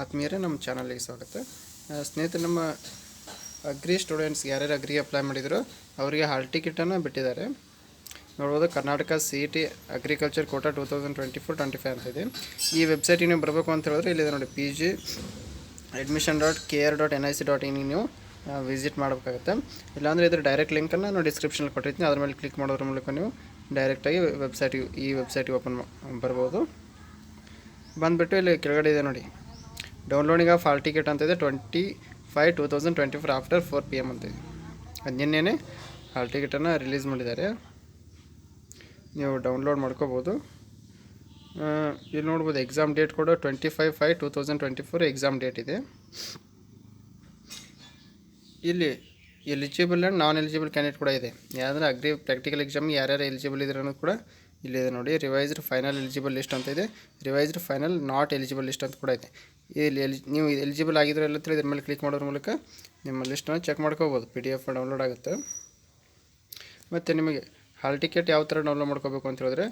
ಆತ್ಮೀಯರೇ, ನಮ್ಮ ಚಾನಲ್ಗೆ ಸ್ವಾಗತ. ಸ್ನೇಹಿತರೆ, ನಮ್ಮ ಅಗ್ರಿ ಸ್ಟೂಡೆಂಟ್ಸ್ ಯಾರ್ಯಾರು ಅಗ್ರಿ ಅಪ್ಲೈ ಮಾಡಿದ್ರು ಅವರಿಗೆ ಹಾಲ್ ಟಿಕೆಟನ್ನು ಬಿಟ್ಟಿದ್ದಾರೆ. ನೋಡ್ಬೋದು, ಕರ್ನಾಟಕ CET ಅಗ್ರಿಕಲ್ಚರ್ ಕೋಟಾ 2024-25 ಅಂತ ಇದೆ. ಈ ವೆಬ್ಸೈಟಿಗೆ ನೀವು ಬರಬೇಕು ಅಂತ ಹೇಳಿದ್ರೆ ಇಲ್ಲಿದೆ ನೋಡಿ, pgadmission.kr.nic.in ನೀವು ವಿಸಿಟ್ ಮಾಡಬೇಕಾಗುತ್ತೆ. ಇಲ್ಲಾಂದರೆ ಇದ್ರ ಡೈರೆಕ್ಟ್ ಲಿಂಕನ್ನು ನಾವು ಡಿಸ್ಕ್ರಿಪ್ಷನಲ್ಲಿ ಕೊಟ್ಟಿರ್ತೀನಿ. ಅದ್ರ ಮೇಲೆ ಕ್ಲಿಕ್ ಮಾಡೋದ್ರ ಮೂಲಕ ನೀವು ಡೈರೆಕ್ಟಾಗಿ ವೆಬ್ಸೈಟಿಗೆ ಓಪನ್ ಬರ್ಬೋದು. ಬಂದುಬಿಟ್ಟು ಇಲ್ಲಿ ಕೆಳಗಡೆ ಇದೆ ನೋಡಿ, ಡೌನ್ಲೋಡಿಂಗ್ ಆಫ್ ಹಾಲ್ ಟಿಕೆಟ್ ಅಂತ ಇದೆ. 25/2024 ಆಫ್ಟರ್ 4 PM ಅಂತ ಇದೆ. ಅದು ನಿನ್ನೆ ಹಾಲ್ ಟಿಕೆಟನ್ನು ರಿಲೀಸ್ ಮಾಡಿದ್ದಾರೆ, ನೀವು ಡೌನ್ಲೋಡ್ ಮಾಡ್ಕೋಬೋದು. ಇಲ್ಲಿ ನೋಡ್ಬೋದು, ಎಕ್ಸಾಮ್ ಡೇಟ್ ಕೂಡ 25/5/2024 ಎಕ್ಸಾಮ್ ಡೇಟ್ ಇದೆ. ಇಲ್ಲಿ eligible and non eligible candidate ಕೂಡ ಇದೆ. ಯಾರಂದರೆ ಅಗ್ರಿ ಪ್ರಾಕ್ಟಿಕಲ್ ಎಕ್ಸಾಮ್ಗೆ ಯಾರ್ಯಾರು ಎಲಿಜಿಬಲ್ ಇದ್ದಾರೆ ಅನ್ನೋದು ಕೂಡ ಇಲ್ಲಿದೆ ನೋಡಿ. ರಿವೈಸ್ಡ್ ಫೈನಲ್ ಎಲಿಜಿಬಲ್ ಲಿಸ್ಟ್ ಅಂತ ಇದೆ, revised final not eligible list ಅಂತ ಕೂಡ ಇದೆ. ಇಲ್ಲಿ ನೀವು ಎಲಿಜಿಬಲ್ ಆಗಿದ್ರೆ ಎಲ್ಲ ಇದ್ರ ಮೇಲೆ ಕ್ಲಿಕ್ ಮಾಡೋದ್ರ ಮೂಲಕ ನಿಮ್ಮ ಲಿಸ್ಟನ್ನು ಚೆಕ್ ಮಾಡ್ಕೋಬೋದು. PDF ಡೌನ್ಲೋಡ್ ಆಗುತ್ತೆ. ಮತ್ತು ನಿಮಗೆ ಹಾಲ್ ಟಿಕೆಟ್ ಯಾವ ಥರ ಡೌನ್ಲೋಡ್ ಮಾಡ್ಕೋಬೇಕು ಅಂತ ಹೇಳಿದ್ರೆ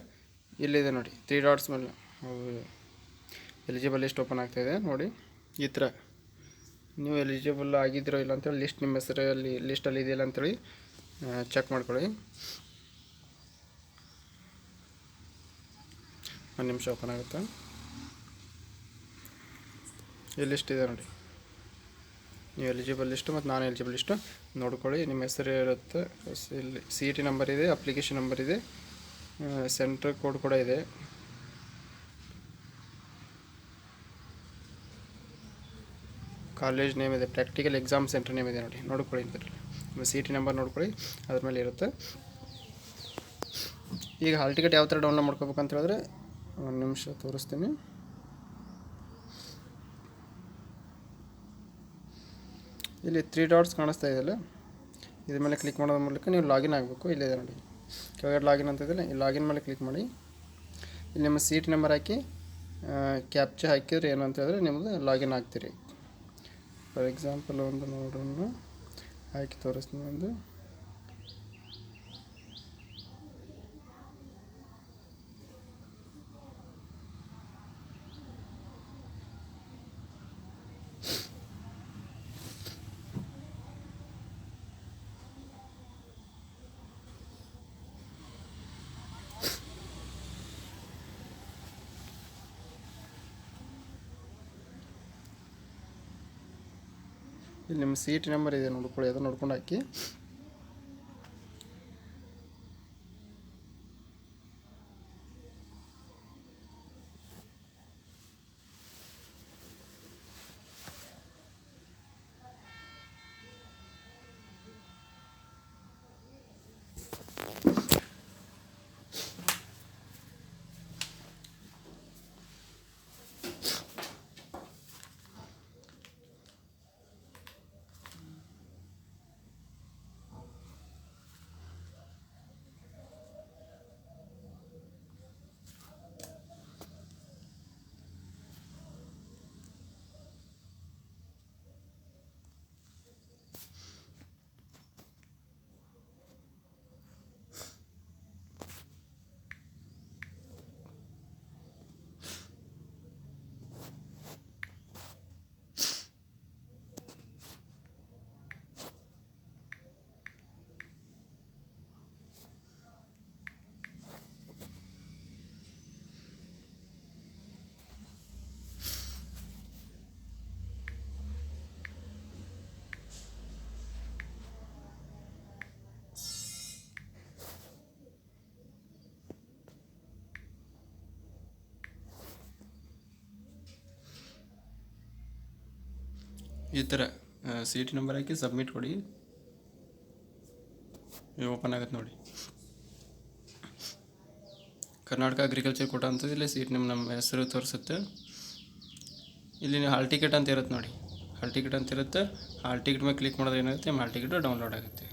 ಇಲ್ಲಿದೆ ನೋಡಿ, 3 ಡಾಟ್ಸ್ ಮೇಲೆ ಎಲಿಜಿಬಲ್ ಲಿಸ್ಟ್ ಓಪನ್ ಆಗ್ತಾಯಿದೆ ನೋಡಿ. ಈ ಥರ ನೀವು ಎಲಿಜಿಬಲ್ ಆಗಿದ್ದೀರೋ ಇಲ್ಲ ಅಂತೇಳಿ ಲಿಸ್ಟ್ ನಿಮ್ಮ ಹೆಸರಲ್ಲಿ ಲಿಸ್ಟಲ್ಲಿ ಇದೆಯಲ್ಲ ಅಂತೇಳಿ ಚೆಕ್ ಮಾಡ್ಕೊಳ್ಳಿ. ಒಂದು ನಿಮಿಷ ಓಪನ್ ಆಗುತ್ತೆ. ಈ ಲಿಸ್ಟ್ ಇದೆ ನೋಡಿ, ನೀವು ಎಲಿಜಿಬಲ್ ಲಿಸ್ಟು ಮತ್ತು ನಾನ್ ಎಲಿಜಿಬಲ್ ಲಿಸ್ಟು ನೋಡ್ಕೊಳ್ಳಿ. ನಿಮ್ಮ ಹೆಸರು ಇರುತ್ತೆ, ಇಲ್ಲಿ CET ನಂಬರ್ ಇದೆ, ಅಪ್ಲಿಕೇಶನ್ ನಂಬರ್ ಇದೆ, ಸೆಂಟ್ರ್ ಕೋಡ್ ಕೂಡ ಇದೆ. ಕಾಲೇಜ್ ನೇಮ್ ಇದೆ, ಪ್ರಾಕ್ಟಿಕಲ್ ಎಕ್ಸಾಮ್ ಸೆಂಟರ್ ನೇಮ್ ಇದೆ ನೋಡಿ, ನೋಡ್ಕೊಳ್ಳಿ. ನಿಮ್ಮ CET ನಂಬರ್ ನೋಡ್ಕೊಳ್ಳಿ, ಅದ್ರ ಮೇಲೆ ಇರುತ್ತೆ. ಈಗ ಹಾಲ್ ಟಿಕೆಟ್ ಯಾವ ಥರ ಡೌನ್ಲೋಡ್ ಮಾಡ್ಕೋಬೇಕು ಅಂತ ಹೇಳಿದ್ರೆ ಒಂದು ನಿಮಿಷ ತೋರಿಸ್ತೀನಿ. ಇಲ್ಲಿ 3 ಡಾಟ್ಸ್ ಕಾಣಿಸ್ತಾ ಇದೆಯಲ್ಲ, ಇದ್ರ ಮೇಲೆ ಕ್ಲಿಕ್ ಮಾಡೋದ್ರ ಮೂಲಕ ನೀವು ಲಾಗಿನ್ ಆಗಬೇಕು. ಇಲ್ಲಿದೆ ನೋಡಿ, ಕೆಳಗಡೆ ಲಾಗಿನ್ ಅಂತ ಇದೆಯಲ್ಲ, ಈ ಲಾಗಿನ್ ಮೇಲೆ ಕ್ಲಿಕ್ ಮಾಡಿ. ಇಲ್ಲಿ ನಿಮ್ಮ CET ನಂಬರ್ ಹಾಕಿ ಕ್ಯಾಪ್ಚಾ ಹಾಕಿದ್ರೆ ಏನು ಅಂತ ಹೇಳಿದ್ರೆ ನಿಮ್ಮದು ಲಾಗಿನ್ ಆಗ್ತೀರಿ. ಫಾರ್ ಎಕ್ಸಾಂಪಲ್ ಒಂದು ನೋಡೋಣ, ಹಾಕಿ ತೋರಿಸ್ತೀನಿ ಒಂದು. ಇಲ್ಲಿ ನಿಮ್ಮ CET ನಂಬರ್ ಇದೆ ನೋಡ್ಕೊಳ್ಳಿ, ಅದನ್ನು ನೋಡ್ಕೊಂಡು ಹಾಕಿ. ಈ ಥರ CET ನಂಬರ್ ಹಾಕಿ ಸಬ್ಮಿಟ್ ಕೊಡಿ, ಓಪನ್ ಆಗುತ್ತೆ ನೋಡಿ. ಕರ್ನಾಟಕ ಅಗ್ರಿಕಲ್ಚರ್ ಕೋಟಾ ಅಂತ ಇಲ್ಲಿ CET ನಮ್ಮ ಹೆಸರು ತೋರಿಸುತ್ತೆ. ಇಲ್ಲಿ ನೀವು ಹಾಲ್ ಟಿಕೆಟ್ ಅಂತ ಇರುತ್ತೆ ನೋಡಿ, ಹಾಲ್ ಟಿಕೆಟ್ ಅಂತ ಇರುತ್ತೆ. ಹಾಲ್ ಟಿಕೆಟ್ ಮೇಲೆ ಕ್ಲಿಕ್ ಮಾಡಿದ್ರೆ ಏನಾಗುತ್ತೆ, ನಿಮ್ಮ ಹಾಲ್ ಟಿಕೆಟು ಡೌನ್ಲೋಡ್ ಆಗುತ್ತೆ.